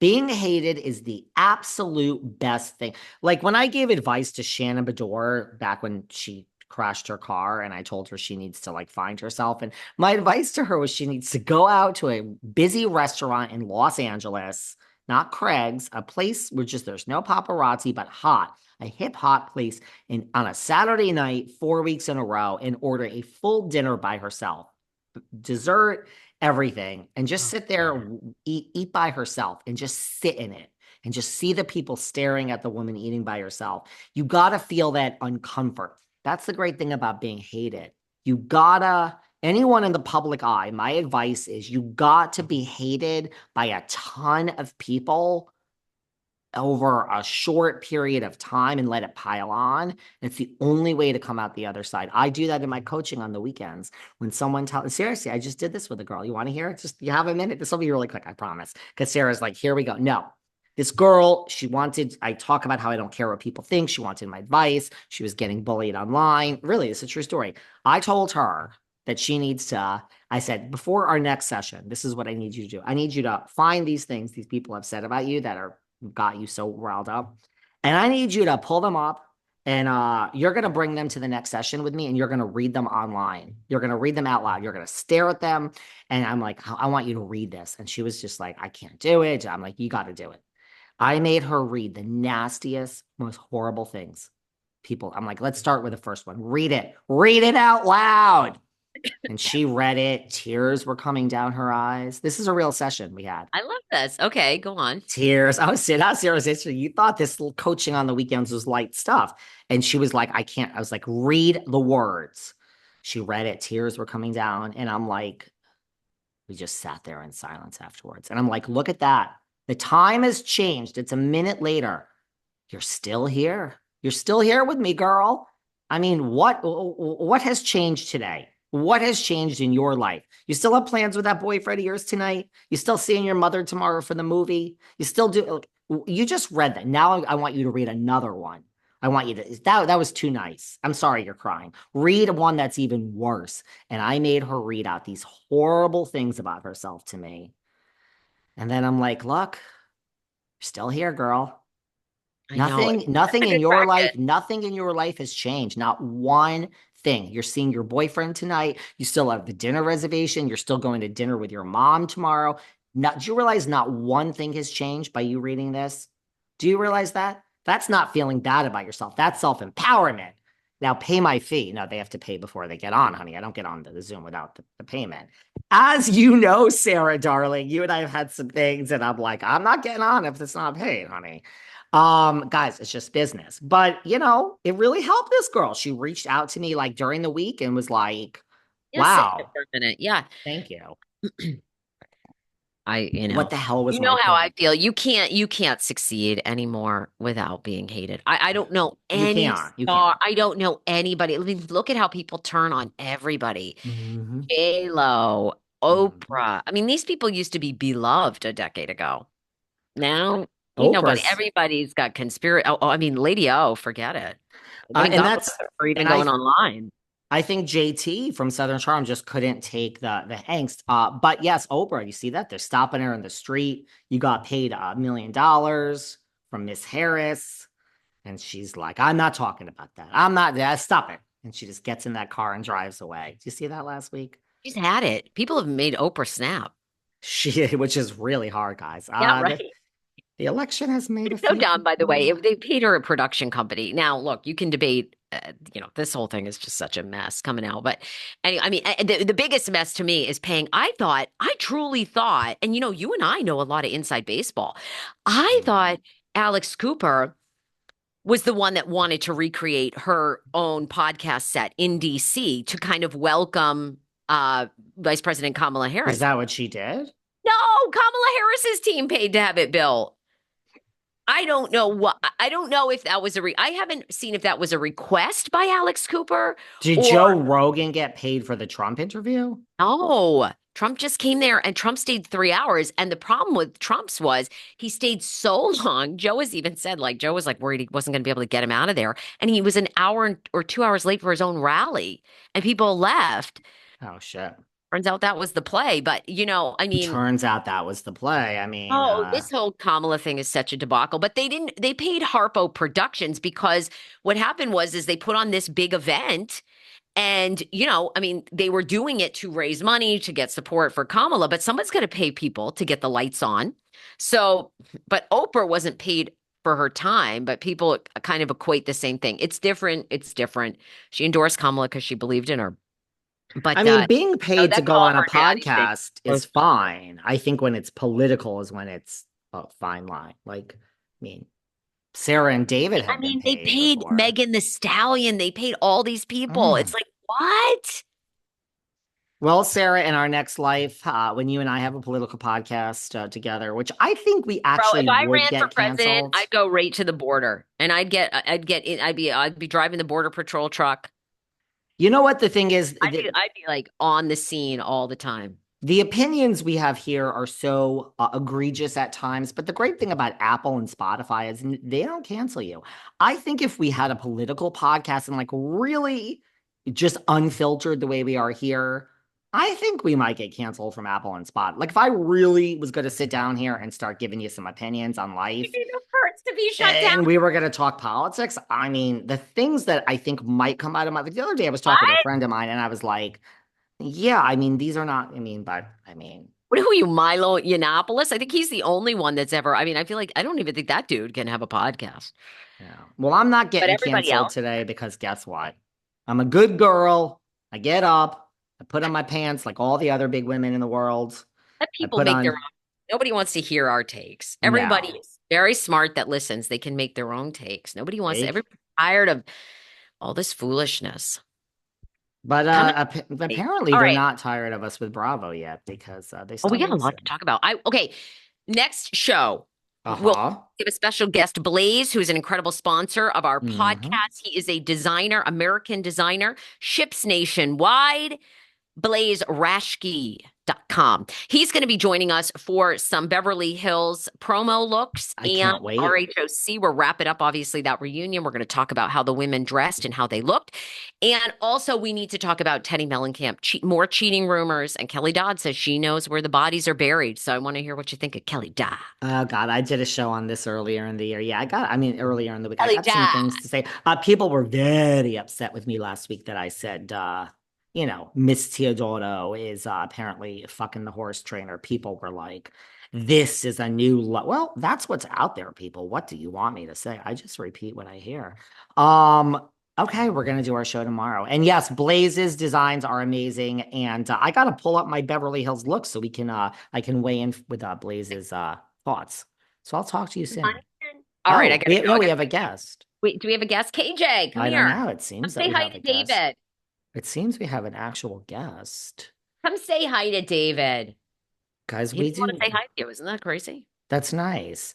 Being hated is the absolute best thing. Like when I gave advice to Shannon Bedore back when she crashed her car and I told her she needs to like find herself. And my advice to her was she needs to go out to a busy restaurant in Los Angeles, not Craig's, a place where just there's no paparazzi, but hot, a hip hop place in on a Saturday night, 4 weeks in a row, and order a full dinner by herself. Dessert, everything, and just sit there, eat by herself, and just sit in it, and just see the people staring at the woman eating by herself. You gotta feel that uncomfort. That's the great thing about being hated. You gotta, anyone in the public eye, my advice is you got to be hated by a ton of people over a short period of time and let it pile on. It's the only way to come out the other side. I do that in my coaching on the weekends. When someone tells, seriously, I just did this with a girl. You want to hear it? Just, you have a minute? This will be really quick, I promise. Because Sarah's like, here we go. No, this girl, I talk about how I don't care what people think. She wanted my advice. She was getting bullied online. Really, it's a true story. I told her that she needs to, I said, before our next session, this is what I need you to do. I need you to find these things these people have said about you that are got you so riled up. And I need you to pull them up and you're going to bring them to the next session with me and you're going to read them online. You're going to read them out loud. You're going to stare at them. And I'm like, I want you to read this. And she was just like, I can't do it. I'm like, you got to do it. I made her read the nastiest, most horrible things. People, I'm like, let's start with the first one. Read it out loud. And she read it. Tears were coming down her eyes. This is a real session we had. I love this. Okay, go on. Tears. I was saying, how serious is it? You thought this little coaching on the weekends was light stuff. And she was like, I can't. I was like, read the words. She read it. Tears were coming down. And I'm like, we just sat there in silence afterwards. And I'm like, look at that. The time has changed. It's a minute later. You're still here. You're still here with me, girl. I mean, what has changed today? What has changed in your life? You still have plans with that boyfriend of yours tonight? You still seeing your mother tomorrow for the movie? You still do? You just read that. Now I want you to read another one. I want you to, that was too nice. I'm sorry you're crying. Read one that's even worse. And I made her read out these horrible things about herself to me. And then I'm like, look, you're still here, girl. I know. Nothing in Good your practice. life, nothing in your life has changed. Not one thing. You're seeing your boyfriend tonight. You still have the dinner reservation. You're still going to dinner with your mom tomorrow. Do you realize not one thing has changed by you reading this? Do you realize that? That's not feeling bad about yourself. That's self-empowerment. Now pay my fee. No, they have to pay before they get on, honey. I don't get on the Zoom without the payment. As you know, Sarah, darling, you and I have had some things, and I'm like, I'm not getting on if it's not paid, honey. Guys, it's just business. But it really helped this girl. She reached out to me like during the week and was like, Yeah, sit in it wow, for a minute. Yeah. thank you. I, What the hell was you my know how I point? feel. You can't succeed anymore without being hated. I don't know You any can't. You can't. star. I don't know anybody. I mean, look at how people turn on everybody. Mm-hmm. J-Lo, Mm-hmm. Oprah. I mean, these people used to be beloved a decade ago. Now, nobody, Oprah's, everybody's got conspiracy. Oh, I mean, Lady O, forget it. Getting and got that's, for even and going online. I think JT from Southern Charm just couldn't take the angst. But yes, Oprah, you see that? They're stopping her in the street. You got paid $1 million from Miss Harris. And she's like, I'm not talking about that. I'm not, yeah, stop it. And she just gets in that car and drives away. Did you see that last week? She's had it. People have made Oprah snap. Which is really hard, guys. Yeah, The election has made a It's so few dumb, by the way. people. If they paid her a production company, now look, you can debate. This whole thing is just such a mess coming out. But anyway, I mean, the biggest mess to me is paying. I truly thought, and you and I know a lot of inside baseball. I Mhm. thought Alex Cooper was the one that wanted to recreate her own podcast set in DC to kind of welcome Vice President Kamala Is Harris. that what she did? No, Kamala Harris's team paid to have it built. I don't know if that was I haven't seen if that was a request by Alex Cooper Did or Joe Rogan get paid for the Trump interview? no. Trump just came there and Trump stayed 3 hours. And the problem with Trump's was he stayed so long. Joe has even said, like, Joe was like worried he wasn't going to be able to get him out of there. And he was an hour or 2 hours late for his own rally. And people left. Oh shit. Turns out that was the play. But, I mean, Turns out that was the play. I mean, oh, this whole Kamala thing is such a debacle. But they paid Harpo Productions because what happened is they put on this big event. And, I mean, they were doing it to raise money to get support for Kamala, but someone's going to pay people to get the lights on. So, but Oprah wasn't paid for her time, but people kind of equate the same thing. It's different. It's different. She endorsed Kamala because she believed in her. I But mean, being no, paid to that's go all on a her daddy thing. podcast is fine. I think when it's political is when it's a fine line. Like, I mean, Sarah and David I have been mean, they paid paid before. Megan the Stallion. They paid all these people. It's Mm. like, what? Well, Sarah, in our next life, when you and I have a political podcast together, which I think we Bro, if actually I would ran for get president, canceled. I'd go right to the border and I'd be driving the border patrol truck. You know what the thing is? I'd be like on the scene all the time. The opinions we have here are so egregious at times, but the great thing about Apple and Spotify is they don't cancel you. I think if we had a political podcast and like really just unfiltered the way we are here, I think we might get canceled from Apple and Spot. Like if I really was going to sit down here and start giving you some opinions on life It hurts to be shut down. and we were going to talk politics, I mean, the things that I think might come out of the other day I was talking to a What? friend of mine and I was like, yeah, I mean, these are not, I mean, but I mean, What are you, Milo Yiannopoulos? I think he's the only one that's ever. I mean, I feel like I don't even think that dude can have a podcast. yeah. Well, I'm not But getting everybody canceled else, today because guess what? I'm a good girl. I get up, I put on my pants like all the other big women in the world. let I people put make their on, own. Nobody wants to hear our takes. Everybody no. is very smart that listens. They can make their own takes. Nobody wants to. They, Everybody's tired of all this foolishness. but Come on. apparently All they're right. not tired of us with Bravo yet because they Oh, we still got a lot to listen. talk about. Okay. Next show, we'll Uh-huh. have a special guest, Blaze, who is an incredible sponsor of our Mm-hmm. podcast. He is a designer, American designer, ships nationwide. BlazeRashke.com. He's going to be joining us for some Beverly Hills promo looks I and can't wait. RHOC. We're wrapping up, obviously, that reunion. We're going to talk about how the women dressed and how they looked. And also, we need to talk about Teddy Mellencamp, more cheating rumors. And Kelly Dodd says she knows where the bodies are buried. So I want to hear what you think of Kelly Dodd. Oh God, I did a show on this earlier in the year. Yeah, I mean, earlier in the week, I Kelly got some Dodd. things to say. People were very upset with me last week that I said, Miss Teodoro is apparently fucking the horse trainer. People were like, this is a new well, that's what's out there, people. What do you want me to say? I just repeat what I hear. Okay, we're gonna do our show tomorrow. And yes, Blaze's designs are amazing. And I gotta pull up my Beverly Hills look so we can I can weigh in with Blaze's thoughts. So I'll talk to you soon. All right, I Oh, gotta go. we have a guest. Wait, do we have a guest? KJ, come I don't here. know. It Come seems that say we hi have to a guest. David. It seems we have an actual guest. Come say hi to David. Guys, He we didn't want to do. say hi to you. Isn't that crazy? That's nice.